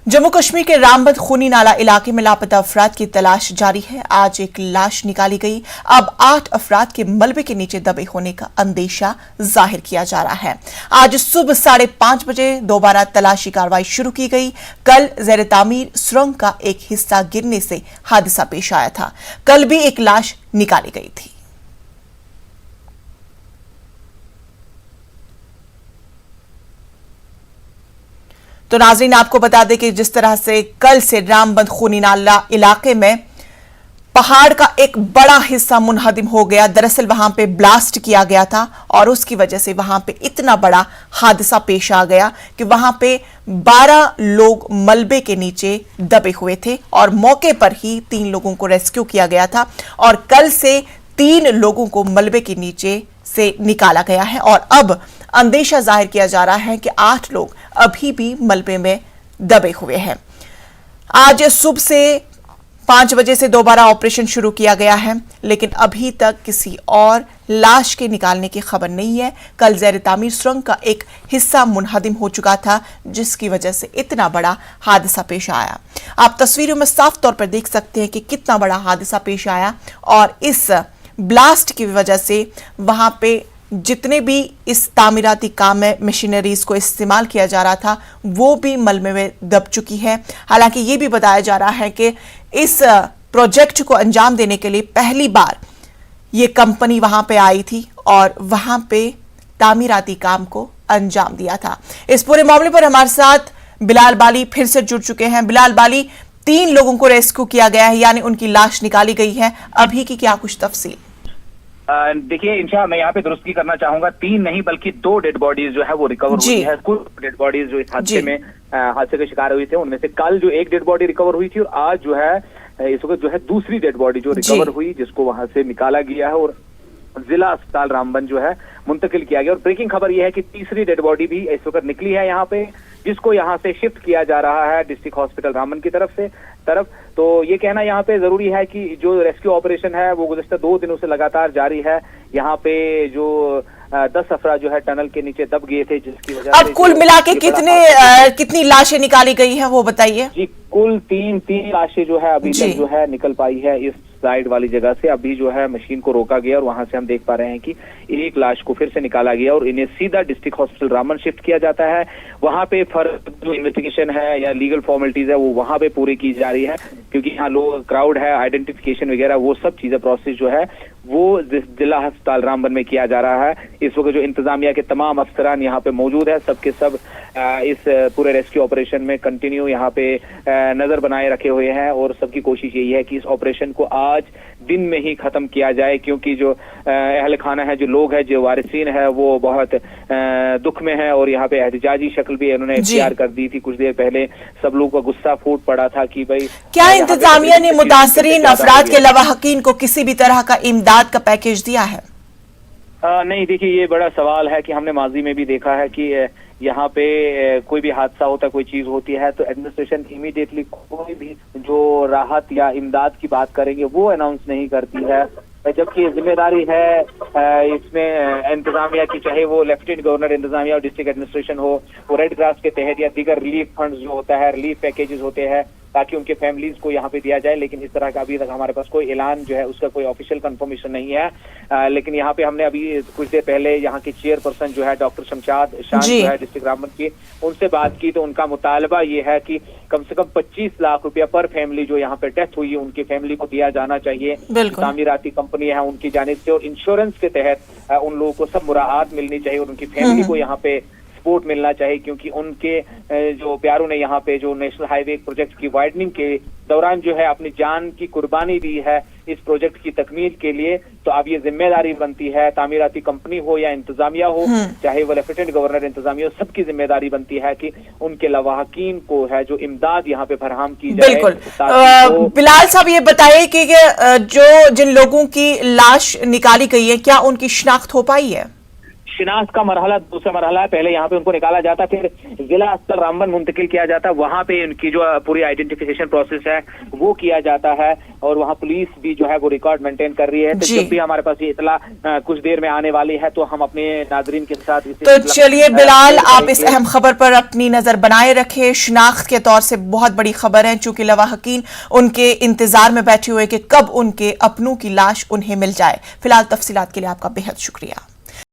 जम्मू कश्मीर के रामबन खूनी नाला इलाके में लापता अफराद की तलाश जारी है। आज एक लाश निकाली गई। अब 8 अफराद के मलबे के नीचे दबे होने का अंदेशा जाहिर किया जा रहा है। आज सुबह 5:30 बजे दोबारा तलाशी कार्रवाई शुरू की गई। कल ज़ेर तामीर सुरंग का एक हिस्सा गिरने से हादसा पेश आया था। कल भी एक लाश निकाली गई थी। तो नाज़रीन, आपको बता दें कि जिस तरह से कल से रामबन खूनी नाला इलाके में पहाड़ का एक बड़ा हिस्सा मुनहदिम हो गया। दरअसल वहां पे ब्लास्ट किया गया था और उसकी वजह से वहां पे इतना बड़ा हादसा पेश आ गया कि वहां पे 12 लोग मलबे के नीचे दबे हुए थे और मौके पर ही 3 लोगों को रेस्क्यू किया गया था और कल से 3 लोगों को मलबे के नीचे से निकाला गया है और अब अंदेशा जाहिर किया जा रहा है कि 8 लोग अभी भी मलबे में दबे हुए हैं। आज सुबह से 5 बजे से दोबारा ऑपरेशन शुरू किया गया है, लेकिन अभी तक किसी और लाश के निकालने की खबर नहीं है। कल ज़ेर तामीर सुरंग का एक हिस्सा मुनहदिम हो चुका था, जिसकी वजह से इतना बड़ा हादसा पेश आया। आप तस्वीरों में साफ तौर पर देख सकते हैं कि कितना बड़ा हादसा पेश आया और इस ब्लास्ट की वजह से वहां पे जितने भी इस तामीराती काम में मशीनरीज को इस्तेमाल किया जा रहा था वो भी मलबे में दब चुकी है। हालांकि ये भी बताया जा रहा है कि इस प्रोजेक्ट को अंजाम देने के लिए पहली बार ये कंपनी वहां पे आई थी और वहां पे तामीराती काम को अंजाम दिया था। इस पूरे मामले पर हमारे साथ बिलाल बाली फिर से जुड़ चुके हैं। बिलाल बाली, 3 लोगों को रेस्क्यू किया गया है, यानी उनकी लाश निकाली गई है। अभी की क्या कुछ तफसील? देखिए इंशा, मैं यहाँ पे दुरुस्ती करना चाहूंगा, 3 नहीं बल्कि 2 डेड बॉडीज जो है वो रिकवर हुई है। कुल डेड बॉडीज जो इस हादसे में हादसे का शिकार हुई थे उनमें से कल जो एक डेड बॉडी रिकवर हुई थी और आज जो है इस वक्त जो है दूसरी डेड बॉडी जो रिकवर हुई, जिसको वहां से निकाला गया है और जिला अस्पताल रामबन जो है मुंतकिल किया गया। और ब्रेकिंग खबर यह है कि तीसरी डेड बॉडी भी इस वक्त निकली है यहाँ पे, जिसको यहाँ से शिफ्ट किया जा रहा है डिस्ट्रिक्ट हॉस्पिटल रामबन की तरफ। तो ये कहना यहाँ पे जरूरी है कि जो रेस्क्यू ऑपरेशन है वो गुज़श्ता 2 दिनों से लगातार जारी है। यहाँ पे जो 10 अफराद जो है टनल के नीचे दब गए थे, जिसकी वजह अब कुल मिला के कितनी लाशें निकाली गई है वो बताइए। जी, कुल 3 लाशें जो है अभी तक जो है निकल पाई है इस साइड वाली जगह से। अभी जो है मशीन को रोका गया और वहां से हम देख पा रहे हैं कि एक लाश को फिर से निकाला गया और इन्हें सीधा डिस्ट्रिक्ट हॉस्पिटल रामबन शिफ्ट किया जाता है। वहां पे जो इन्वेस्टिगेशन है या लीगल फॉर्मेलिटीज है वो वहां पे पूरी की जा रही है, क्योंकि यहाँ लोग क्राउड है, आइडेंटिफिकेशन वगैरह वो सब चीजें प्रोसेस जो है वो जिला अस्पताल रामबन में किया जा रहा है। इस वक्त जो इंतजामिया के तमाम अफसरान यहाँ पे मौजूद है, सबके सब इस पूरे रेस्क्यू ऑपरेशन में कंटिन्यू यहाँ पे नजर बनाए रखे हुए हैं और सबकी कोशिश यही है कि इस ऑपरेशन को आज दिन में ही खत्म किया जाए, क्योंकि जो अहल खाना है, जो लोग हैं, जो वारिसीन है, वो बहुत दुख में है और यहाँ पे एहतजाजी शक्ल भी इन्होंने इख्तियार कर दी थी। कुछ देर पहले सब लोगों का गुस्सा फूट पड़ा था कि भाई क्या इंतजामिया ने मुतासरीन अफराद के लवाहकीन को किसी भी तरह का इमदाद का पैकेज दिया है? नहीं, देखिए ये बड़ा सवाल है कि हमने माजी में भी देखा है कि यहाँ पे कोई भी हादसा होता है, कोई चीज होती है तो एडमिनिस्ट्रेशन इमीडिएटली कोई भी जो राहत या इमदाद की बात करेंगे वो अनाउंस नहीं करती है, जबकि जिम्मेदारी है इसमें इंतजामिया की, चाहे वो लेफ्टिनेंट गवर्नर इंतजामिया और डिस्ट्रिक्ट एडमिनिस्ट्रेशन हो, वो रेड क्रॉस के तहत या दीगर रिलीफ फंड्स जो होता है, रिलीफ पैकेजेस होते हैं ताकि उनके फैमिलीज को यहाँ पे दिया जाए। लेकिन इस तरह का अभी तक हमारे पास कोई ऐलान जो है उसका कोई ऑफिशियल कंफर्मेशन नहीं है। लेकिन यहाँ पे हमने अभी कुछ देर पहले यहाँ की चेयरपर्सन जो है डॉक्टर शमशाद शान जो है डिस्ट्रिक्ट रामबन की, उनसे बात की तो उनका मुतालबा ये है कि कम से कम 25 लाख रुपया पर फैमिली जो यहाँ पे डेथ हुई है उनकी फैमिली को दिया जाना चाहिए। तामीराती कंपनी है उनकी जानिब से और इंश्योरेंस के तहत उन लोगों को सब मुराआत मिलनी चाहिए और उनकी फैमिली को यहाँ पे सपोर्ट मिलना चाहिए, क्योंकि उनके जो प्यारों ने यहाँ पे जो नेशनल हाईवे प्रोजेक्ट की वाइडनिंग के दौरान जो है अपनी जान की कुर्बानी दी है इस प्रोजेक्ट की तकमील के लिए। तो अब ये जिम्मेदारी बनती है, तामीराती कंपनी हो या इंतजामिया हो, चाहे वो लेफ्टिनेंट गवर्नर इंतजामिया हो, सबकी जिम्मेदारी बनती है कि उनके लवाहकीन को है जो इमदाद यहाँ पे फराहम की जाए। बिल्कुल। बिलाल साहब, ये बताइए कि जो जिन लोगों की लाश निकाली गई है क्या उनकी शिनाख्त हो पाई है? शिनाख्त का मरहला दूसरा मरहला है। पहले यहाँ पे उनको निकाला जाता, फिर जिला अस्पताल रामबन मुंतकिल किया जाता, वहाँ पे उनकी जो पूरी आइडेंटिफिकेशन प्रोसेस है वो किया जाता है, और वहाँ पुलिस भी जो है वो रिकॉर्ड मेंटेन कर रही है। तो जी। जब भी हमारे पास ये इतला कुछ देर में आने वाली है तो हम अपने नाजरीन के साथ तो चलिए बिलाल, आप इस अहम खबर पर अपनी नजर बनाए रखें। शिनाख्त के तौर से बहुत बड़ी खबर है, चूंकि लवाहकीन उनके इंतजार में बैठे हुए कि कब उनके अपनों की लाश उन्हें मिल जाए। फिलहाल तफसीलात के लिए आपका बेहद शुक्रिया।